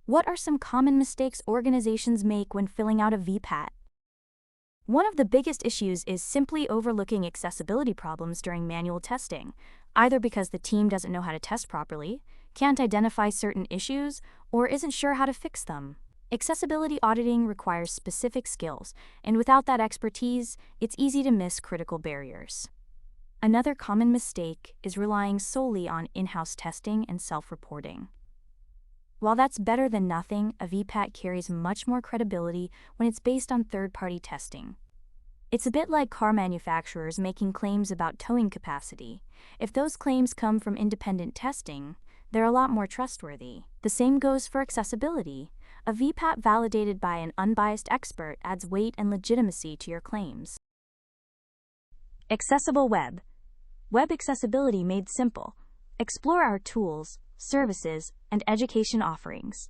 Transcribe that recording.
What are some common mistakes organizations make when filling out a VPAT? One of the biggest issues is simply overlooking accessibility problems during manual testing, either because the team doesn't know how to test properly, can't identify certain issues, or isn't sure how to fix them. Accessibility auditing requires specific skills, and without that expertise, it's easy to miss critical barriers. Another common mistake is relying solely on in-house testing and self-reporting. While that's better than nothing, a VPAT carries much more credibility when it's based on third-party testing. It's a bit like car manufacturers making claims about towing capacity. If those claims come from independent testing, they're a lot more trustworthy. The same goes for accessibility. A VPAT validated by an unbiased expert adds weight and legitimacy to your claims. Accessible web. Web accessibility made simple. Explore our tools, services, and education offerings.